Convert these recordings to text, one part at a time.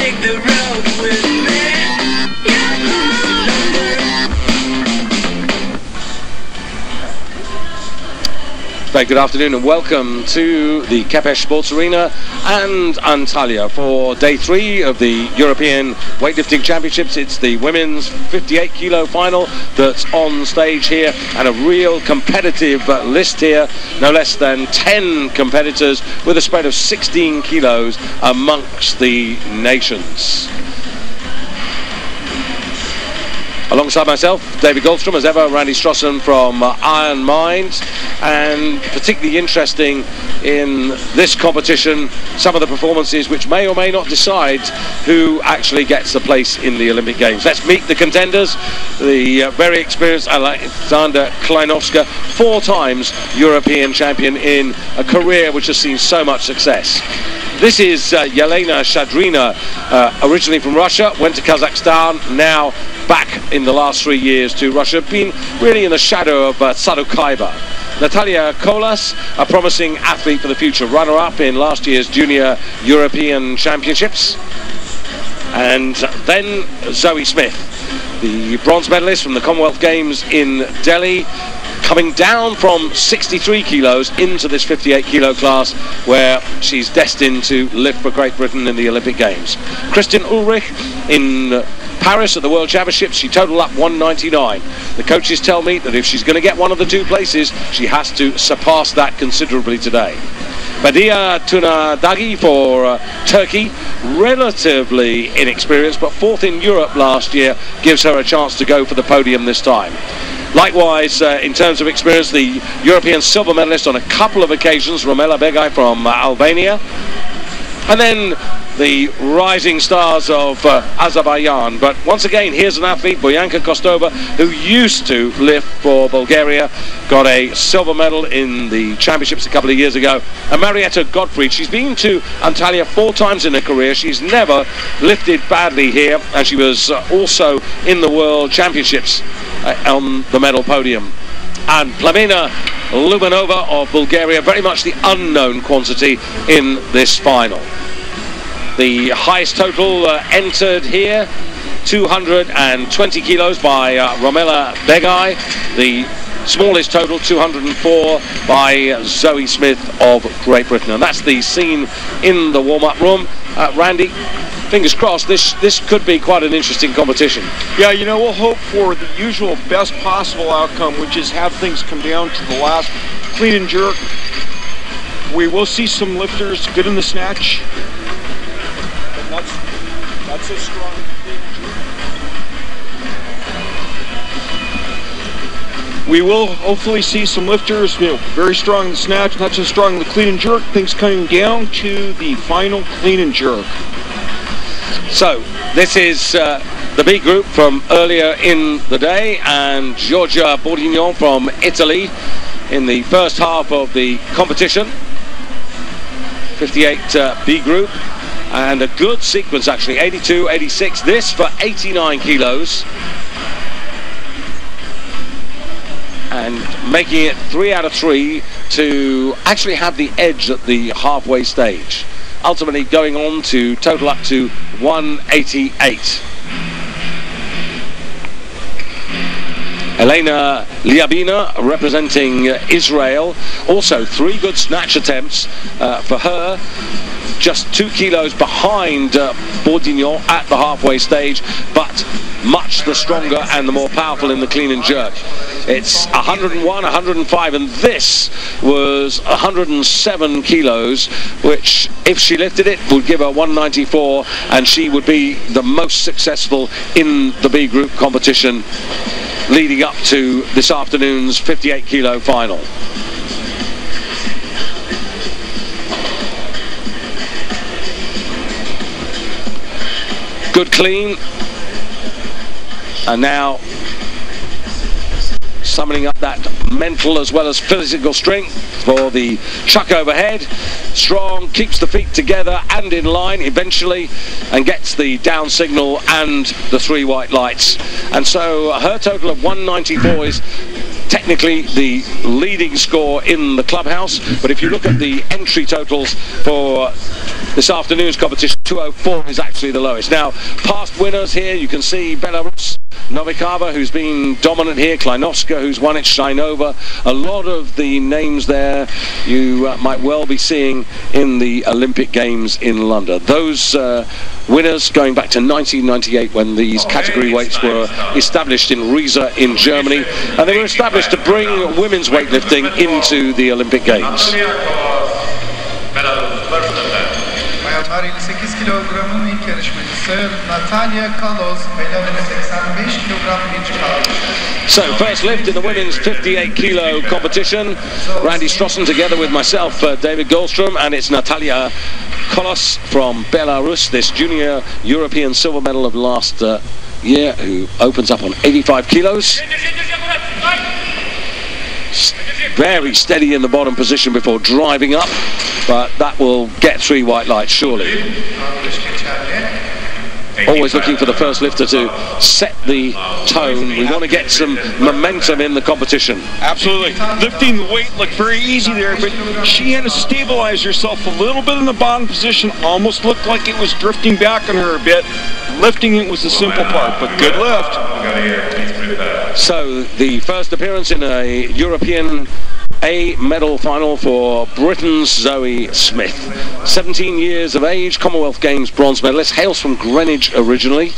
take the road with me. Very good afternoon and welcome to the Képes Sports Arena and Antalya for day 3 of the European Weightlifting Championships. It's the women's 58 kilo final that's on stage here, and a real competitive list here. No less than 10 competitors with a spread of 16 kilos amongst the nations. Alongside myself, David Goldstrom, as ever, Randy Strossen from Iron Mind, and particularly interesting in this competition, some of the performances which may or may not decide who actually gets the place in the Olympic Games. Let's meet the contenders. The very experienced Alexandra Klinowska, 4 times European champion in a career which has seen so much success. This is Yelena Shadrina, originally from Russia, went to Kazakhstan, now back in the last 3 years to Russia, been really in the shadow of Sadukaiba. Natalia Kolas, a promising athlete for the future, runner-up in last year's Junior European Championships. And then Zoe Smith, the bronze medalist from the Commonwealth Games in Delhi, coming down from 63 kilos into this 58 kilo class, where she's destined to live for Great Britain in the Olympic Games. Kristin Ulrich in Paris at the World Championships, she totaled up 199. The coaches tell me that if she's going to get one of the 2 places, she has to surpass that considerably today. Badia Tunadagi for Turkey, relatively inexperienced, but 4th in Europe last year, gives her a chance to go for the podium this time. Likewise, in terms of experience, the European silver medalist on a couple of occasions, Romela Begay from Albania. And then the rising stars of Azerbaijan. But once again, here's an athlete, Boyanka Kostova, who used to lift for Bulgaria, got a silver medal in the championships a couple of years ago. And Marietta Gottfried, she's been to Antalya 4 times in her career. She's never lifted badly here, and she was also in the World Championships on the medal podium. And Plamena Lubanova of Bulgaria, very much the unknown quantity in this final. The highest total entered here, 220 kilos by Romela Begay. The smallest total, 204, by Zoe Smith of Great Britain. And that's the scene in the warm-up room. Randy, fingers crossed, this could be quite an interesting competition. Yeah, you know, we'll hope for the usual best possible outcome, which is have things come down to the last clean and jerk. We will see some lifters good in the snatch. And that's a strong clean and jerk. We will hopefully see some lifters, you know, very strong in the snatch, not so strong in the clean and jerk. Things coming down to the final clean and jerk. So, this is the B group from earlier in the day, and Giorgia Bordignon from Italy in the first half of the competition. 58 B group, and a good sequence actually, 82, 86, this for 89 kilos. And making it 3 out of 3 to actually have the edge at the halfway stage. Ultimately going on to total up to 188. Elena Liabina representing Israel, also 3 good snatch attempts for her, just 2 kilos behind Bordignon at the halfway stage, but much the stronger and the more powerful in the clean and jerk. It's 101, 105, and this was 107 kilos, which if she lifted it would give her 194, and she would be the most successful in the B group competition leading up to this afternoon's 58 kilo final. Good clean, and now summoning up that mental as well as physical strength for the chuck overhead. Strong, keeps the feet together and in line eventually, and gets the down signal and the 3 white lights. And so her total of 194 is technically the leading score in the clubhouse, but if you look at the entry totals for this afternoon's competition, 204 is actually the lowest. Now, past winners here, you can see Belarus, Novikova, who's been dominant here, Kleinovska, who's won it, Shainova. A lot of the names there you might well be seeing in the Olympic Games in London. Those winners going back to 1998, when these category weights were established in Riesa in Germany, and they were established to bring women's weightlifting into the Olympic Games. 58 kilogramın ilk yarışmacısı Natalia Kalos, Belarus 85 kilogram birinci kalmış. So, first lift in the women's 58 kilo competition. Randy Strossen together with myself, David Goldstrom, and it's Natalia Kolos from Belarus, this junior European silver medal of last year, who opens up on 85 kilos. Very steady in the bottom position before driving up, but that will get 3 white lights surely. Always looking for the first lifter to set the tone. We want to get some momentum in the competition. Absolutely. Lifting the weight looked very easy there, but she had to stabilize herself a little bit in the bottom position. Almost looked like it was drifting back on her a bit. Lifting it was the simple part, but good lift. So, the first appearance in a European A medal final for Britain's Zoe Smith. 17 years of age, Commonwealth Games bronze medalist, hails from Greenwich originally,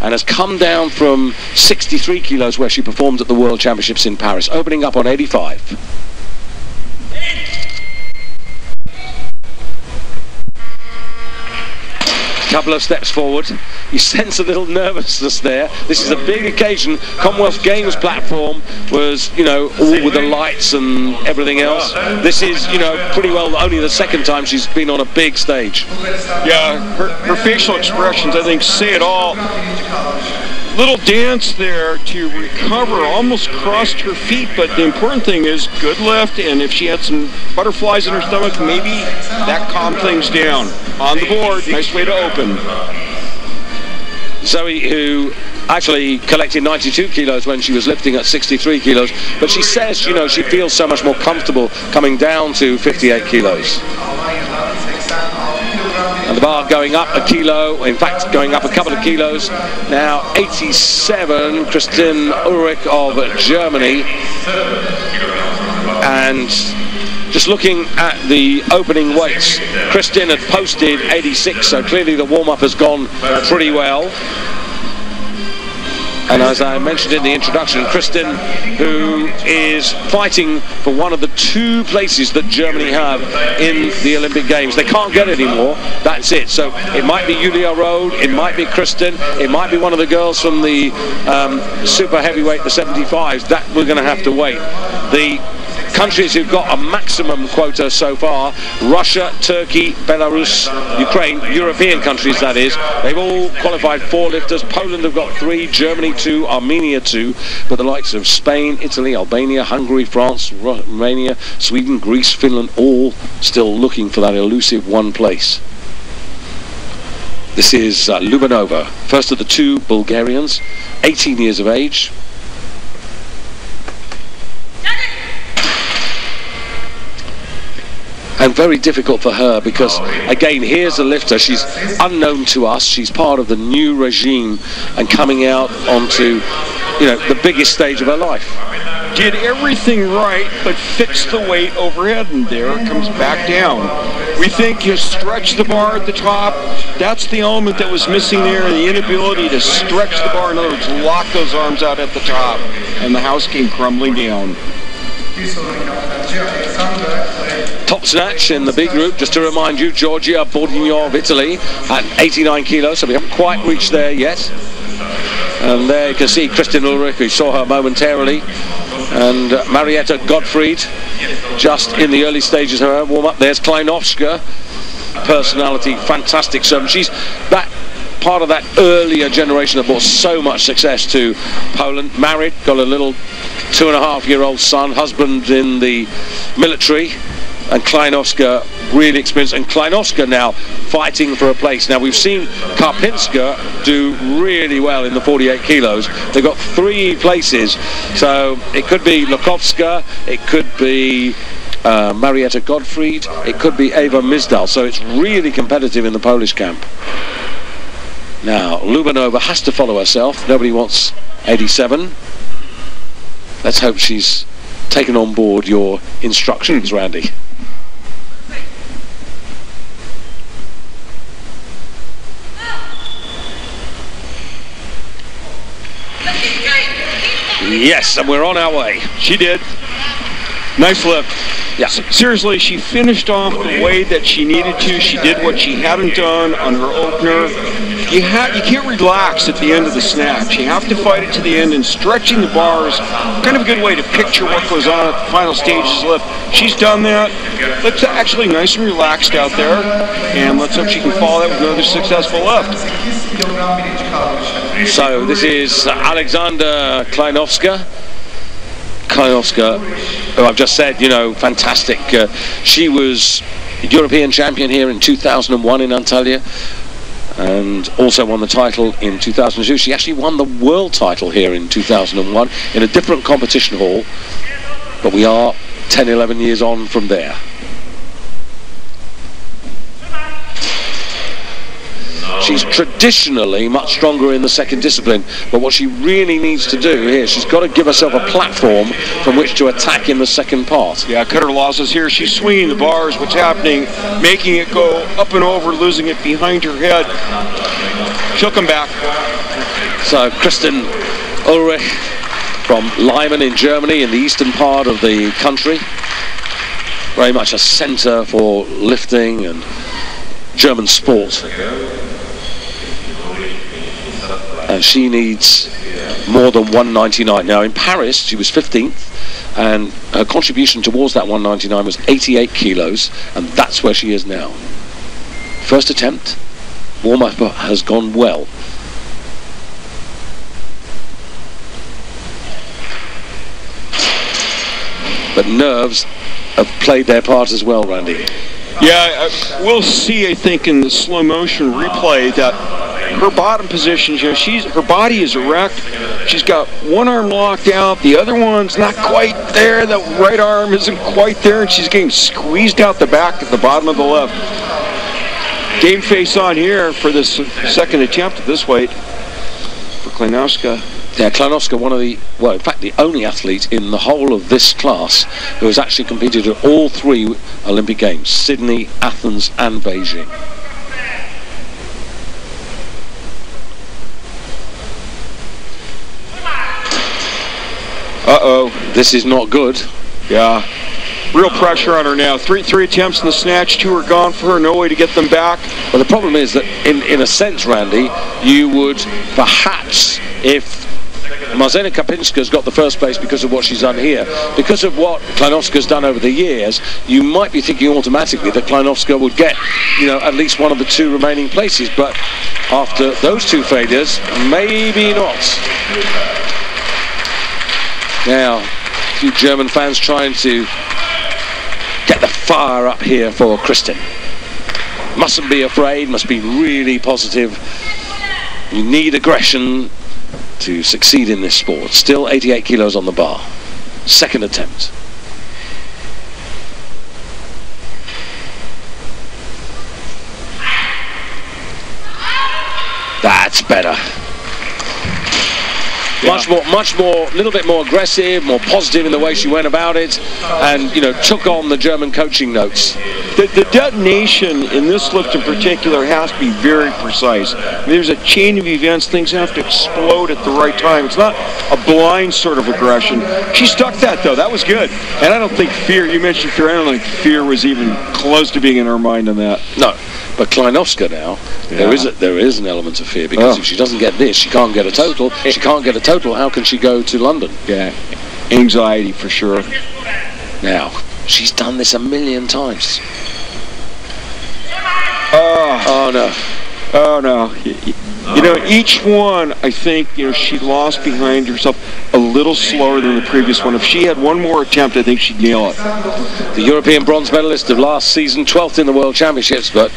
and has come down from 63 kilos where she performed at the World Championships in Paris, opening up on 85. Couple of steps forward. You sense a little nervousness there. This is a big occasion. Commonwealth Games platform was, you know, all with the lights and everything else. This is, you know, pretty well only the second time she's been on a big stage. Yeah, her facial expressions, I think, say it all. Little dance there to recover, almost crossed her feet, but the important thing is good lift, and if she had some butterflies in her stomach, maybe that calmed things down. On the board, nice way to open. Zoe, who actually collected 92 kilos when she was lifting at 63 kilos, but she says, you know, she feels so much more comfortable coming down to 58 kilos. And the bar going up a kilo, in fact going up a couple of kilos. Now 87, Kristin Ulrich of Germany. And just looking at the opening weights, Kristin had posted 86, so clearly the warm-up has gone pretty well. And as I mentioned in the introduction, Kristin, who is fighting for one of the 2 places that Germany have in the Olympic Games. They can't get any more, that's it. So it might be Julia Rode, it might be Kristin, it might be one of the girls from the super heavyweight, the 75s. That we're going to have to wait. The countries who've got a maximum quota so far, Russia, Turkey, Belarus, Ukraine, European countries that is, they've all qualified 4 lifters. Poland have got 3, Germany 2, Armenia 2, but the likes of Spain, Italy, Albania, Hungary, France, Romania, Sweden, Greece, Finland, all still looking for that elusive 1 place. This is Lubanova, first of the 2 Bulgarians, 18 years of age. And very difficult for her because, again, here's a lifter. She's unknown to us. She's part of the new regime and coming out onto, you know, the biggest stage of her life. Did everything right, but fixed the weight overhead, and there it comes back down. We think you stretch the bar at the top. That's the element that was missing there, the inability to stretch the bar. In other words, lock those arms out at the top, and the house came crumbling down. Top snatch in the big group, just to remind you, Georgia Bordigno of Italy at 89 kilos, so we haven't quite reached there yet. And there you can see Kristin Ulrich, who saw her momentarily, and Marietta Gottfried, just in the early stages of her warm-up. There's Kleinovska, personality, fantastic servant. She's that part of that earlier generation that brought so much success to Poland. Married, got a little 2.5-year-old son, husband in the military, and Kleinowska really experienced, and Kleinowska now fighting for a place. Now we've seen Karpinska do really well in the 48 kilos. They've got 3 places, so it could be Lukovska, it could be Marietta Gottfried, it could be Eva Mizdal, so it's really competitive in the Polish camp. Now Lubanova has to follow herself. Nobody wants 87. Let's hope she's taken on board your instructions, Randy. Yes, and we're on our way. She did. Nice lift. Yeah. Seriously, she finished off the way that she needed to. She did what she hadn't done on her opener. You can't relax at the end of the snatch. You have to fight it to the end, and stretching the bars, kind of a good way to picture what goes on at the final stages lift. She's done that. Looks actually nice and relaxed out there, and let's hope she can follow that with another successful lift. So this is Alexander Kleinowska. Kleinowska, who I've just said, you know, fantastic. She was European champion here in 2001 in Antalya, and also won the title in 2002. She actually won the world title here in 2001 in a different competition hall, but we are 10-11 years on from there. She's traditionally much stronger in the second discipline, but what she really needs to do here, she's got to give herself a platform from which to attack in the second part. Yeah, cut her losses here. She's swinging the bars. What's happening? Making it go up and over, losing it behind her head. She'll come back. So Kristen Ulrich from Leimen in Germany, in the eastern part of the country. Very much a centre for lifting and German sport. And she needs more than 199. Now in Paris she was 15th, and her contribution towards that 199 was 88 kilos, and that's where she is now. First attempt, warm-up has gone well. But nerves have played their part as well, Randy. Yeah, we'll see, I think, in the slow motion replay that her bottom position, you know, her body is erect. She's got one arm locked out, the other one's not quite there. The right arm isn't quite there, and she's getting squeezed out the back at the bottom of the left. Game face on here for this second attempt at this weight for Kleinowska. Yeah, Kleinowska, one of the, well, in fact, the only athlete in the whole of this class who has actually competed at all 3 Olympic Games: Sydney, Athens, and Beijing. Uh-oh. This is not good. Yeah. Real pressure on her now. Three attempts in the snatch, 2 are gone for her, no way to get them back. Well, the problem is that, in a sense, Randy, you would perhaps, if Marzena Karpinska's got the first place because of what she's done here, because of what Kleinowska's done over the years, you might be thinking automatically that Kleinowska would get, you know, at least one of the 2 remaining places, but after those 2 failures, maybe not. Now, a few German fans trying to get the fire up here for Kristen. Mustn't be afraid, must be really positive. You need aggression to succeed in this sport. Still 88 kilos on the bar. Second attempt. That's better. Yeah. Much more, a little bit more aggressive, more positive in the way she went about it, and, you know, took on the German coaching notes. The detonation in this lift in particular has to be very precise. I mean, there's a chain of events, things have to explode at the right time. It's not a blind sort of aggression. She stuck that, though. That was good. And I don't think fear, you mentioned fear, I don't think fear was even close to being in her mind on that. No. But Kleinowska now, yeah, there is an element of fear, because if she doesn't get this, she can't get a total. If she can't get a total, how can she go to London? Yeah, anxiety for sure. Now, she's done this a million times. Oh no. Oh, no. You know, each one, I think, you know, she lost behind herself a little slower than the previous one. If she had one more attempt, I think she'd nail it. The European bronze medalist of last season, 12th in the World Championships, but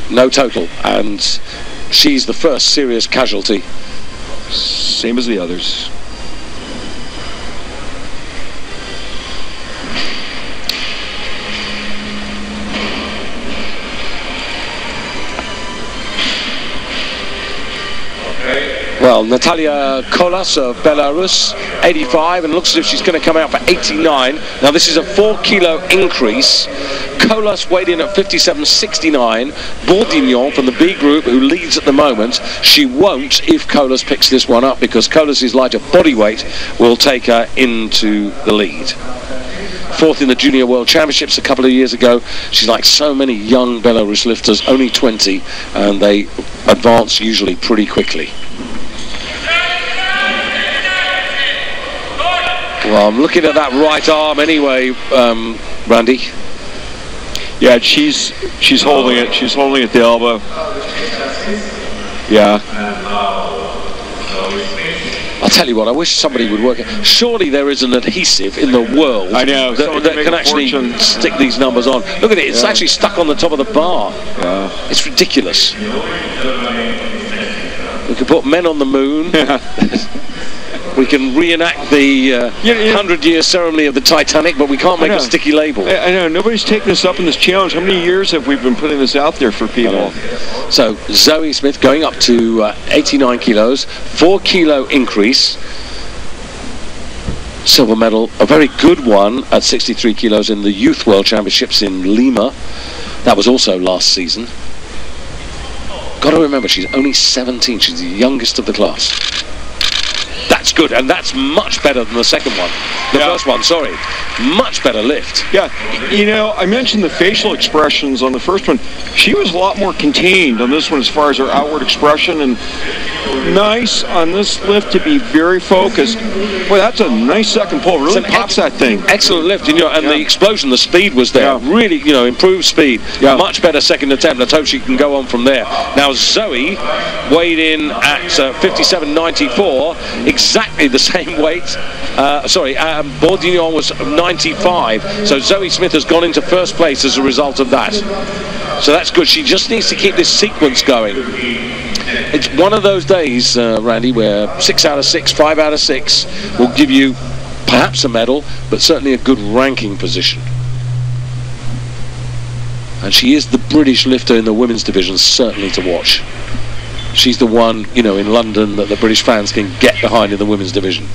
no total. And she's the first serious casualty. Same as the others. Well, Natalia Kolas of Belarus, 85, and looks as if she's going to come out for 89. Now, this is a 4-kilo increase. Kolas weighed in at 57.69. Bourdignon from the B group, who leads at the moment. She won't if Kolas picks this one up, because Kolas' lighter body weight will take her into the lead. Fourth in the Junior World Championships a couple of years ago. She's like so many young Belarus lifters, only 20, and they advance usually pretty quickly. Well, I'm looking at that right arm anyway, Randy. Yeah, she's holding it. She's holding at the elbow. Yeah. I'll tell you what, I wish somebody would work it. Surely there is an adhesive in the world I know, that can actually stick these numbers on. Look at it, it's actually stuck on the top of the bar. Yeah. It's ridiculous. We can put men on the moon. We can reenact the 100-year ceremony of the Titanic, but we can't make a sticky label. I know, nobody's taken us up in this challenge. How many years have we been putting this out there for people? So, Zoe Smith going up to 89 kilos, 4-kilo increase. Silver medal, a very good one at 63 kilos in the Youth World Championships in Lima. That was also last season. Got to remember, she's only 17. She's the youngest of the class. That's good, and that's much better than the second one. The first one, sorry. Much better lift. Yeah, you know, I mentioned the facial expressions on the first one. She was a lot more contained on this one as far as her outward expression, and nice on this lift to be very focused. Boy, that's a nice second pull. Really pops that thing. Excellent lift, and, you know, and the explosion, the speed was there. Yeah. Really, you know, improved speed. Yeah. Much better second attempt. Let's hope she can go on from there. Now, Zoe weighed in at 57.94, exactly the same weight. Bourdignon was 95, so Zoe Smith has gone into first place as a result of that. So that's good. She just needs to keep this sequence going. It's one of those days, Randy, where 6 out of 6, 5 out of 6 will give you perhaps a medal, but certainly a good ranking position. And she is the British lifter in the women's division, certainly to watch. She's the one, you know, in London that the British fans can get behind in the women's division.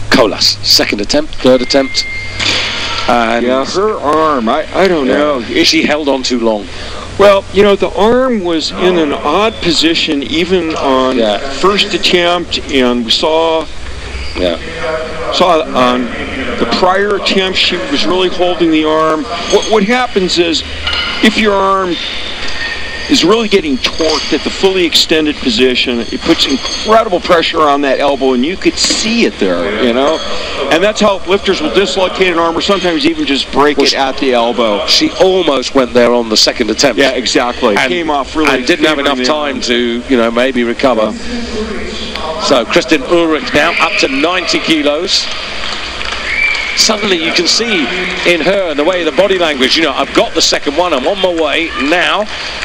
Kolas, second attempt, third attempt. And yeah, her arm, I don't know. She held on too long. Well, you know, the arm was in an odd position even on first attempt, and we saw on the prior attempt she was really holding the arm. What happens is, if your arm is really getting torqued at the fully extended position, it puts incredible pressure on that elbow, and you could see it there, you know? And that's how lifters will dislocate an arm, or sometimes even just break it at the elbow. She almost went there on the second attempt. Yeah, exactly. And came off really... And didn't have enough time to, you know, maybe recover. So, Kristin Ulrich now up to 90 kilos. Suddenly you can see in her and the way the body language, you know, I've got the second one, I'm on my way now.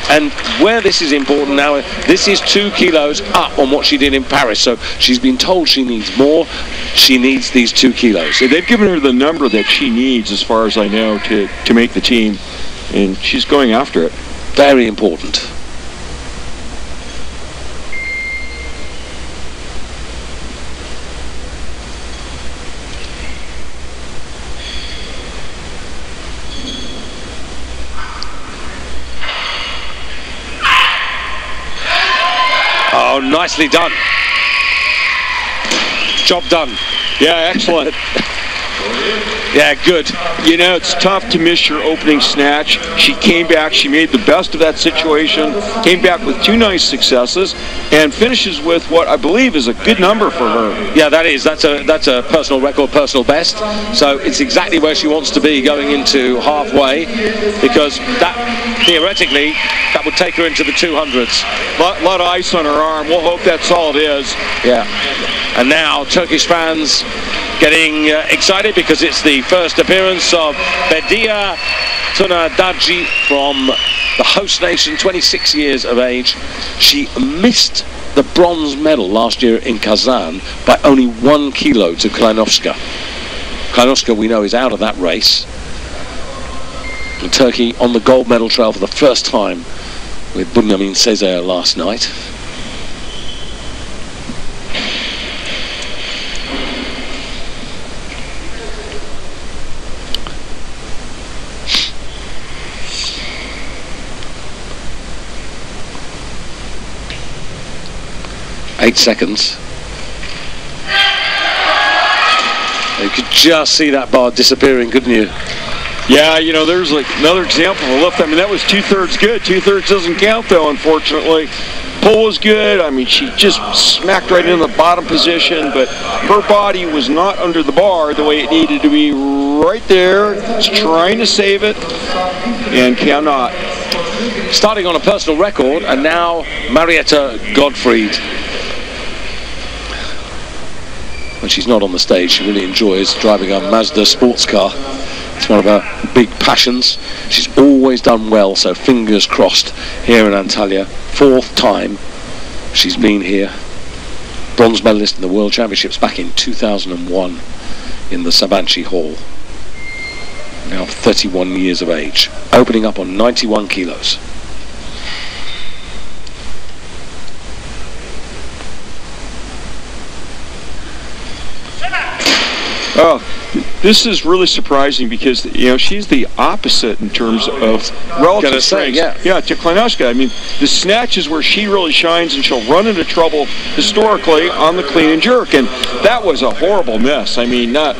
And where this is important now, this is 2 kilos up on what she did in Paris. So she's been told she needs more. She needs these 2 kilos. They've given her the number that she needs, as far as I know, to make the team. And she's going after it. Very important. Oh, nicely done. Job done. Yeah, excellent. Yeah, good. You know, it's tough to miss your opening snatch. She came back, she made the best of that situation, came back with 2 nice successes, and finishes with what I believe is a good number for her. Yeah, that is. That's a personal record, personal best. So it's exactly where she wants to be going into halfway, because that, theoretically, that would take her into the 200s. A lot of ice on her arm. We'll hope that's all it is. Yeah. And now Turkish fans getting excited because it's the first appearance of Bediye Tunadaci from the host nation, 26 years of age. She missed the bronze medal last year in Kazan by only 1 kilo to Kleinowska. Kleinowska, we know, is out of that race. And Turkey on the gold medal trail for the first time with Bunyamin Sezer last night. Eight seconds. You could just see that bar disappearing, couldn't you? Yeah, you know, there's like another example of a lift. I mean, that was 2/3 good. 2/3 doesn't count, though, unfortunately. Pull was good. I mean, she just smacked right in the bottom position, but her body was not under the bar the way it needed to be, right there. It's trying to save it and cannot. Starting on a personal record, and now Marietta Gottfried. When she's not on the stage, she really enjoys driving a Mazda sports car. It's one of her big passions. She's always done well, so fingers crossed here in Antalya. 4th time she's been here. Bronze medalist in the World Championships back in 2001 in the Sabanci Hall. Now 31 years of age, opening up on 91 kilos. Oh, this is really surprising because, you know, she's the opposite in terms of relative strength. Yeah, to Kleinowska. I mean, the snatch is where she really shines, and she'll run into trouble historically on the clean and jerk, and that was a horrible miss. I mean, not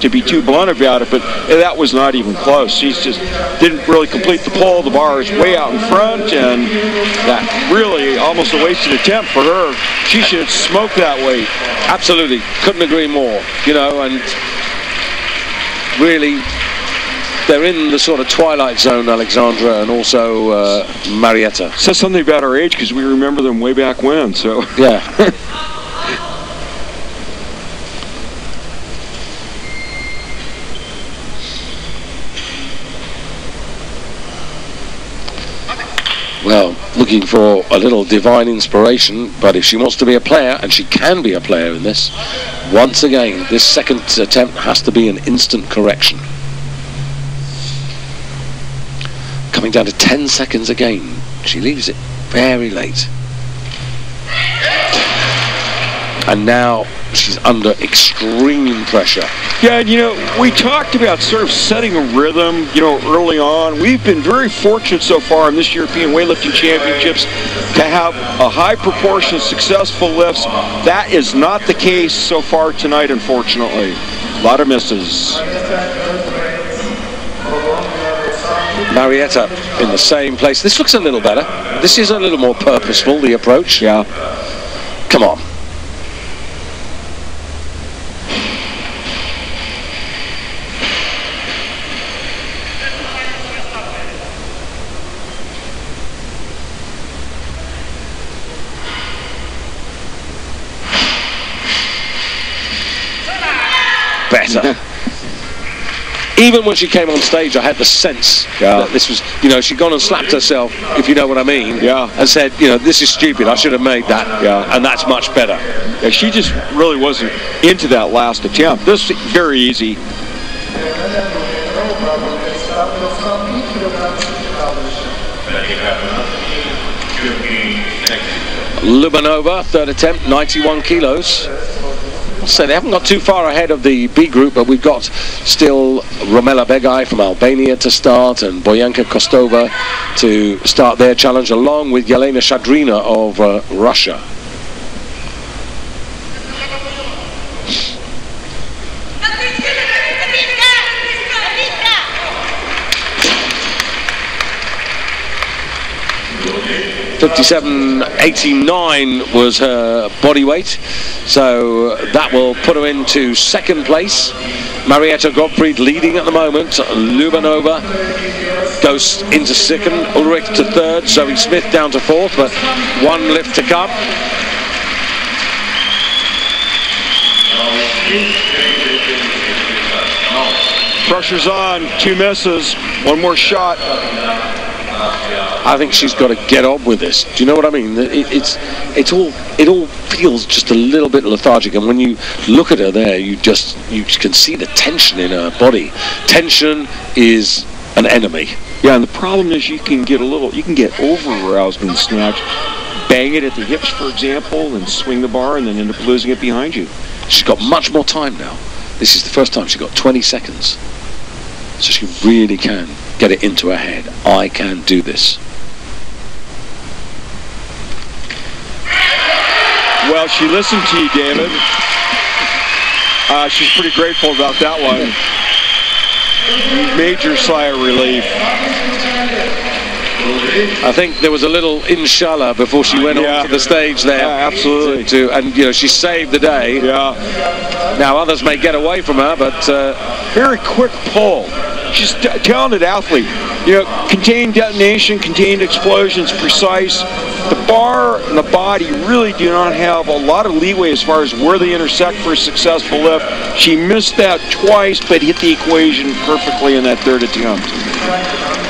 to be too blunt about it, but that was not even close. She just didn't really complete the pull. The bar is way out in front, and that really almost a wasted attempt for her. She should smoke that weight. Absolutely, couldn't agree more. You know, and really, they're in the sort of twilight zone, Alexandra, and also Marietta. Says something about our age because we remember them way back when. So yeah. Well, looking for a little divine inspiration, but if she wants to be a player, and she can be a player in this, once again, this second attempt has to be an instant correction. Coming down to 10 seconds again. She leaves it very late. And now she's under extreme pressure. Yeah, you know, we talked about sort of setting a rhythm, you know, early on. We've been very fortunate so far in this European Weightlifting Championships to have a high proportion of successful lifts. That is not the case so far tonight, unfortunately. A lot of misses. Marietta in the same place. This looks a little better. This is a little more purposeful, the approach. Yeah. Come on. Better. Even when she came on stage, I had the sense that this was, you know, she'd gone and slapped herself, if you know what I mean, and said, you know, this is stupid, I should have made that, and that's much better. Yeah, she just really wasn't into that last attempt. This is very easy. Lubanova, third attempt, 91 kilos. So they haven't got too far ahead of the B group, but we've got still Romela Begay from Albania to start, and Boyanka Kostova to start their challenge, along with Yelena Shadrina of Russia. 57.89 was her body weight, so that will put her into second place. Marietta Gottfried leading at the moment. Lubanova goes into second, Ulrich to third, Zoe Smith down to fourth, but one lift to come. Pressure's on, 2 misses, 1 more shot. I think she's got to get on with this. Do you know what I mean? It all feels just a little bit lethargic, and when you look at her there, you can see the tension in her body. Tension is an enemy. Yeah, and the problem is you can get over-aroused in the snatch, bang it at the hips, for example, and swing the bar, and then end up losing it behind you. She's got much more time now. This is the first time she got 20 seconds. So she really can get it into her head. I can do this. Well, she listened to you, David. She's pretty grateful about that one. Major sigh of relief. I think there was a little inshallah before she went onto the stage there. Yeah, absolutely. And you know, she saved the day. Yeah. Now others may get away from her, but very quick pull. She's a talented athlete. You know, contained detonation, contained explosions, precise. The bar and the body really do not have a lot of leeway as far as where they intersect for a successful lift. She missed that twice, but hit the equation perfectly in that third attempt.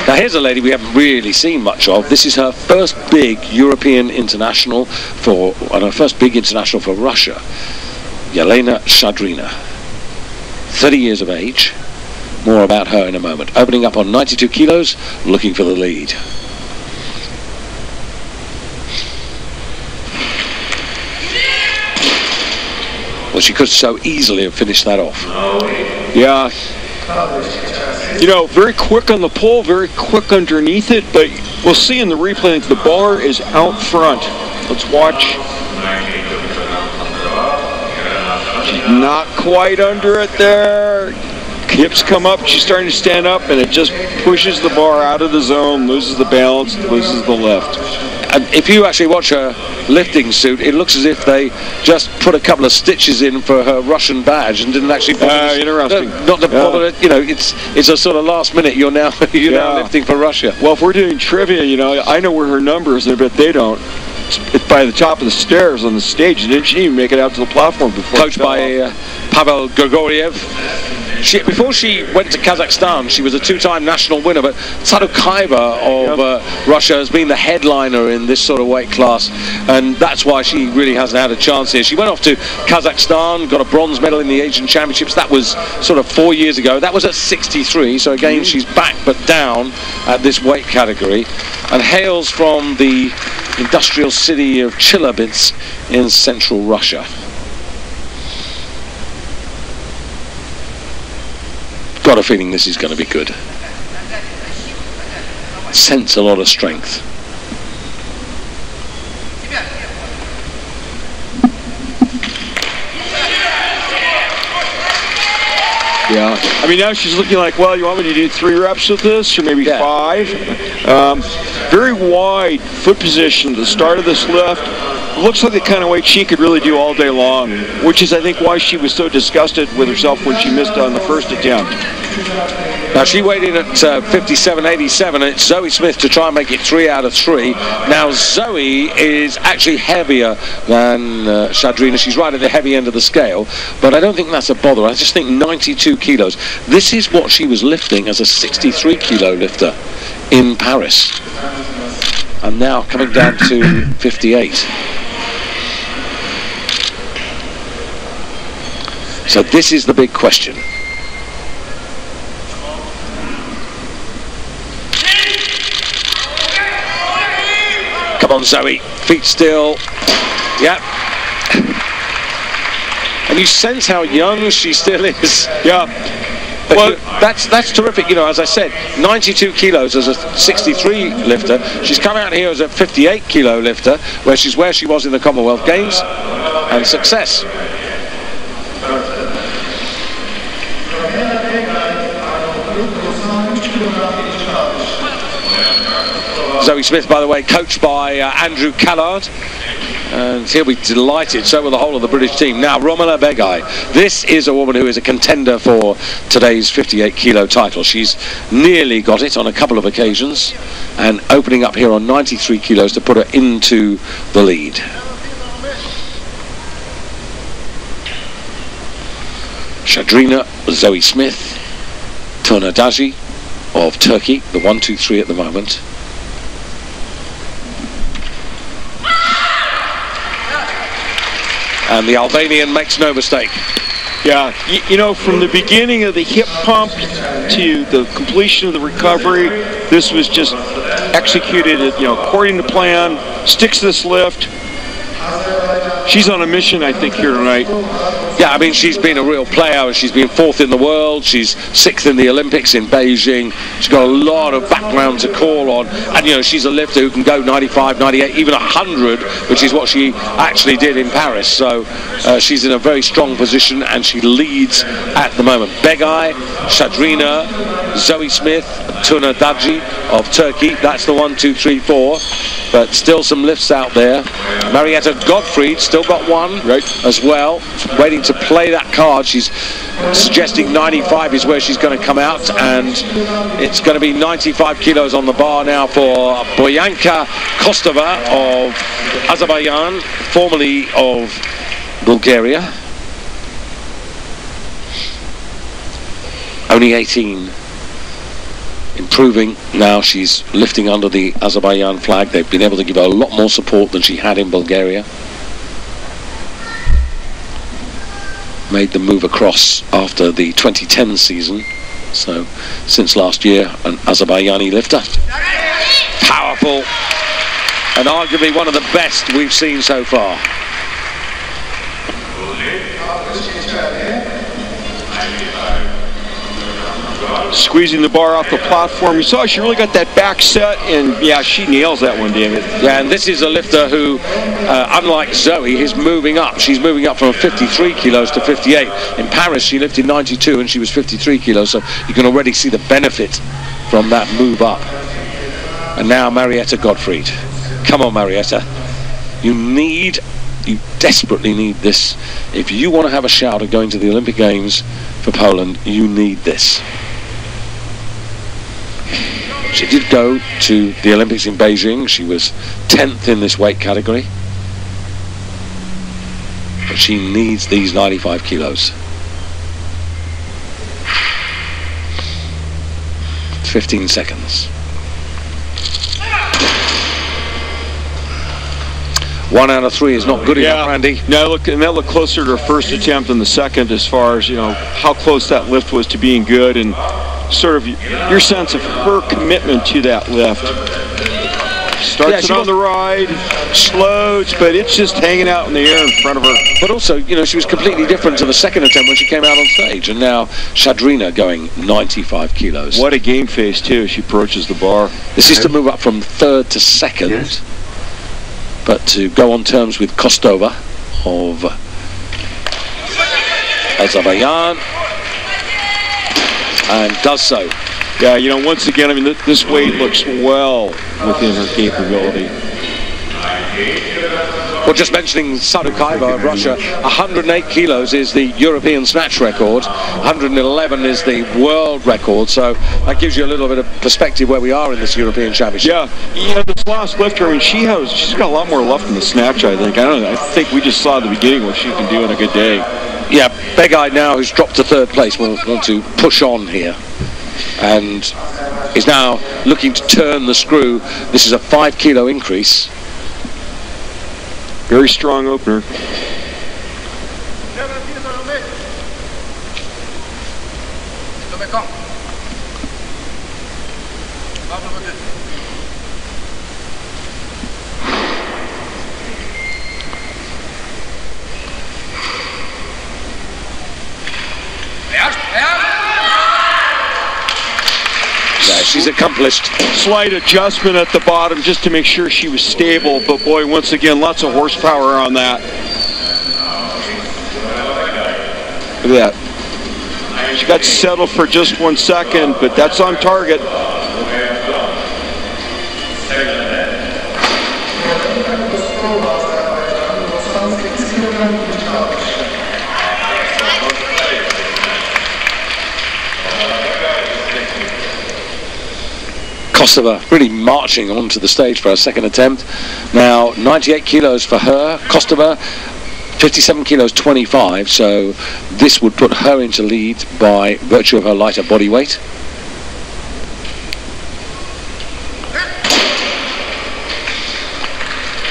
Now here's a lady we haven't really seen much of. This is her first big European international and her first big international for Russia. Yelena Shadrina, 30 years of age. More about her in a moment. Opening up on 92 kilos, looking for the lead. Well, she could so easily have finished that off. Yeah. You know, very quick on the pull, very quick underneath it, but we'll see in the replay that the bar is out front. Let's watch. She's not quite under it there. Hips come up, she's starting to stand up, and it just pushes the bar out of the zone, loses the balance, loses the lift. And if you actually watch her lifting suit, it looks as if they just put a couple of stitches in for her Russian badge and didn't actually bother. Interesting. Not to bother it. You know, it's a sort of last minute. You're now lifting for Russia. Well, if we're doing trivia, you know, I know where her number is, but they don't. It's by the top of the stairs on the stage. She didn't even make it out to the platform before. Coached by Pavel Grigoriev. Before she went to Kazakhstan, she was a 2-time national winner, but Tsarukaiva of Russia has been the headliner in this sort of weight class, and that's why she really hasn't had a chance here. She went off to Kazakhstan, got a bronze medal in the Asian Championships. That was sort of 4 years ago. That was at 63, so again, she's back but down at this weight category, and hails from the industrial city of Chelyabinsk in central Russia. Got a feeling this is going to be good. Sense a lot of strength. Yeah. I mean, now she's looking like, well, you want me to do 3 reps with this, or maybe 5? Very wide foot position at the start of this lift. Looks like the kind of weight she could really do all day long, which is, I think, why she was so disgusted with herself when she missed on the first attempt. Now she weighed in at 57.87, and it's Zoe Smith to try and make it 3 out of 3. Now Zoe is actually heavier than Shadrina. She's right at the heavy end of the scale, but I don't think that's a bother. I just think 92 kilos. This is what she was lifting as a 63 kilo lifter in Paris. And now coming down to 58. So this is the big question. Come on, Zoe, feet still. Yep. And you sense how young she still is. Yeah. Well, that's terrific. You know, as I said, 92 kilos as a 63 lifter. She's come out here as a 58 kilo lifter, where she was in the Commonwealth Games, and success. Zoe Smith, by the way, coached by Andrew Callard. And he'll be delighted, so will the whole of the British team. Now, Romela Begai. This is a woman who is a contender for today's 58-kilo title. She's nearly got it on a couple of occasions, and opening up here on 93 kilos to put her into the lead. Shadrina Zoe Smith, Turnadaji of Turkey, the 1-2-3 at the moment. And the Albanian makes no mistake. Yeah, you know, from the beginning of the hip pump to the completion of the recovery, this was just executed, you know, according to plan. Sticks this lift. She's on a mission, I think, here tonight. Yeah, I mean, she's been a real player. She's been 4th in the world. She's 6th in the Olympics in Beijing. She's got a lot of background to call on. And, you know, she's a lifter who can go 95, 98, even 100, which is what she actually did in Paris. So she's in a very strong position, and she leads at the moment. Begai, Shadrina, Zoe Smith, Turnadaji of Turkey. That's the 1, 2, 3, 4. But still some lifts out there. Marietta Gottfried still got one as well, waiting to play that card. She's suggesting 95 is where she's going to come out, and it's going to be 95 kilos on the bar now for Boyanka Kostova of Azerbaijan, formerly of Bulgaria. Only 18. Improving now. She's lifting under the Azerbaijan flag. They've been able to give her a lot more support than she had in Bulgaria. Made the move across after the 2010 season, so since last year, an Azerbaijani lifter. Powerful, and arguably one of the best we've seen so far. Squeezing the bar off the platform. You saw she really got that back set, and yeah, she nails that one, David. Yeah, and this is a lifter who, unlike Zoe, is moving up. She's moving up from 53 kilos to 58. In Paris, she lifted 92 and she was 53 kilos, so you can already see the benefit from that move up. And now Marietta Gottfried. Come on, Marietta. You desperately need this. If you want to have a shout at going to the Olympic Games for Poland, you need this. She did go to the Olympics in Beijing. She was 10th in this weight category. But she needs these 95 kilos. 15 seconds. 1 out of 3 is not good enough, Randy. No, and that looked closer to her first attempt than the second, as far as, you know, how close that lift was to being good, and sort of your sense of her commitment to that lift. Starts it on the ride, slows, but it's just hanging out in the air in front of her. But also, you know, she was completely different to the second attempt when she came out on stage, and now Shadrina going 95 kilos. What a game face, too, as she approaches the bar. This is to move up from 3rd to 2nd, but to go on terms with Kostova of Azerbaijan, and does so. Yeah, you know, once again, I mean, this weight looks well within her capability. Well, just mentioning Sadukhaeva of Russia, 108 kilos is the European snatch record, 111 is the world record, so that gives you a little bit of perspective where we are in this European Championship. Yeah, this last lifter, I mean, she's got a lot more left in the snatch, I think. I think we just saw at the beginning what she can do on a good day. Yeah, Begai now, who's dropped to 3rd place, will want to push on here, and is now looking to turn the screw. This is a 5 kilo increase. Very strong opener. She's accomplished. Slight adjustment at the bottom just to make sure she was stable, but boy, once again, lots of horsepower on that. Look at that. She got settled for just 1 second, but that's on target. Kostova really marching onto the stage for her second attempt. Now 98 kilos for her. Kostova 57 kilos 25, so this would put her into lead by virtue of her lighter body weight.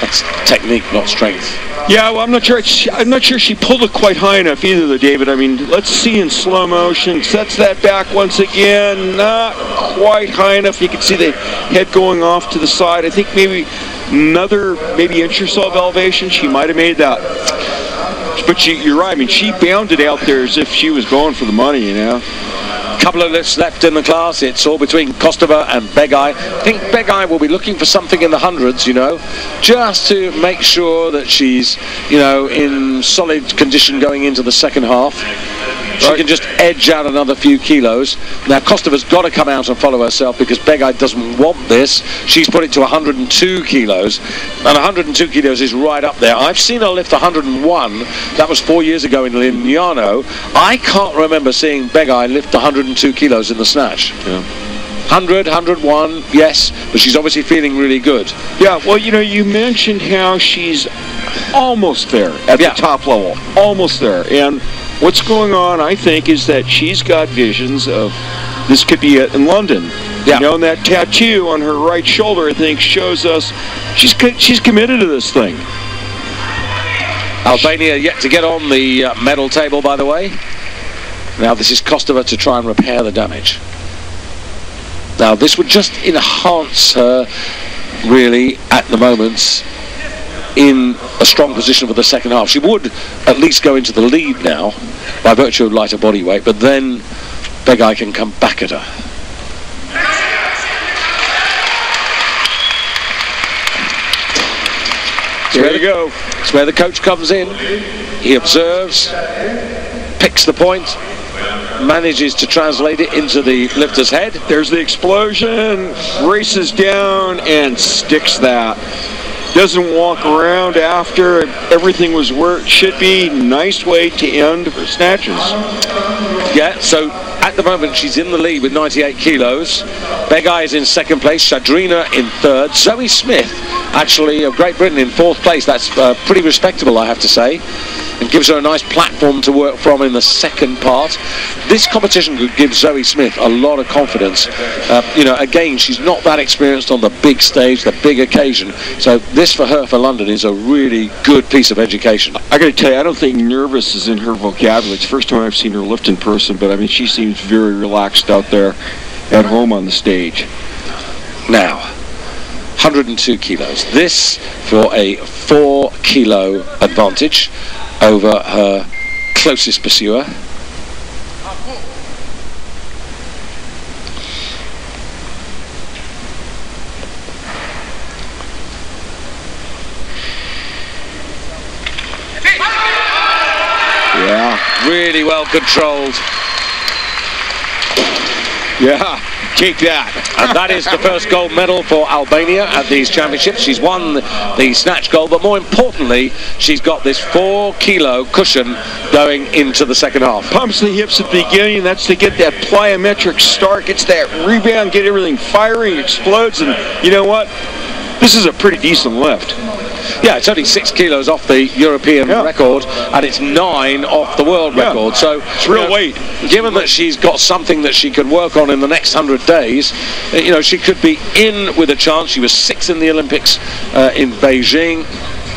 That's technique, not strength. Yeah, well, I'm not sure she pulled it quite high enough either, though, David. I mean, let's see in slow motion. Sets that back once again. Not quite high enough. You can see the head going off to the side. I think maybe another inch or so of elevation. She might have made that. But you're right. I mean, she bounded out there as if she was going for the money, you know. Couple of lifts left in the class. It's all between Kostova and Begay. I think Begay will be looking for something in the hundreds, you know, just to make sure that she's, you know, in solid condition going into the second half. She can just edge out another few kilos. Now Kostova's got to come out and follow herself because Begay doesn't want this. She's put it to 102 kilos, and 102 kilos is right up there. I've seen her lift 101. That was 4 years ago in Lignano. I can't remember seeing Begay lift 102 kilos in the snatch. Yeah. 100, 101, yes, but she's obviously feeling really good. Yeah, well, you know, you mentioned how she's almost there at the top level, almost there, and what's going on, I think, is that she's got visions of this could be it in London. Yeah. You know, and that tattoo on her right shoulder, I think, shows us she's committed to this thing. Albania yet to get on the medal table, by the way. Now this is Kostova to try and repair the damage. Now this would just enhance her, really, at the moment, in a strong position for the second half. She would at least go into the lead now by virtue of lighter body weight, but then Begay can come back at her. There you go. It's where the coach comes in. He observes, picks the point, manages to translate it into the lifter's head. There's the explosion, races down and sticks that. Doesn't walk around after. Everything was where it should be. Nice way to end her snatches. Yeah, so at the moment she's in the lead with 98 kilos. Begay is in second place, Shadrina in third, Zoe Smith, actually of Great Britain, in fourth place. That's pretty respectable, I have to say, and gives her a nice platform to work from in the second part. This competition could give Zoe Smith a lot of confidence. You know, again, she's not that experienced on the big stage, the big occasion, so this for her for London is a really good piece of education. I got to tell you, I don't think nervous is in her vocabulary. It's the first time I've seen her lift in person, but I mean, she seems very relaxed out there at home on the stage. Now, 102 kilos. This for a 4 kilo advantage over her closest pursuer. Yeah, really well controlled. Yeah, take that. And that is the first gold medal for Albania at these championships. She's won the snatch gold, but more importantly, she's got this 4 kilo cushion going into the second half. Pumps the hips at the beginning. That's to get that plyometric start, gets that rebound, get everything firing, explodes, and you know what? This is a pretty decent lift. Yeah, it's only 6 kilos off the European record, and it's 9 off the world record. So it's real weight. Given that she's got something that she can work on in the next 100 days, you know, she could be in with a chance. She was 6th in the Olympics in Beijing.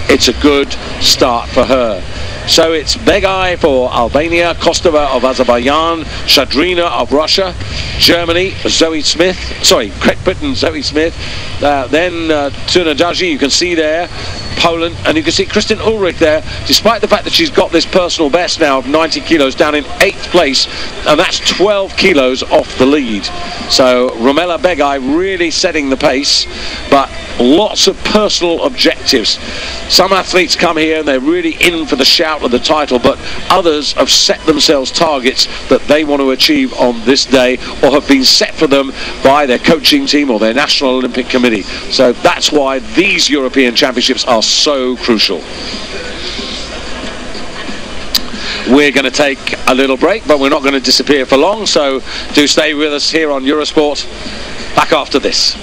It's a good start for her. So it's Begay for Albania, Kostova of Azerbaijan, Shadrina of Russia, Germany, Zoe Smith, sorry, Great Britain, Zoe Smith, then Snatch.avi, you can see there, Poland, and you can see Kristin Ulrich there, despite the fact that she's got this personal best now of 90 kilos, down in 8th place, and that's 12 kilos off the lead. So Romela Begay really setting the pace, but lots of personal objectives. Some athletes come here and they're really in for the shout of the title, but others have set themselves targets that they want to achieve on this day, or have been set for them by their coaching team or their National Olympic Committee. So that's why these European Championships are so crucial. We're going to take a little break, but we're not going to disappear for long, so do stay with us here on Eurosport. Back after this.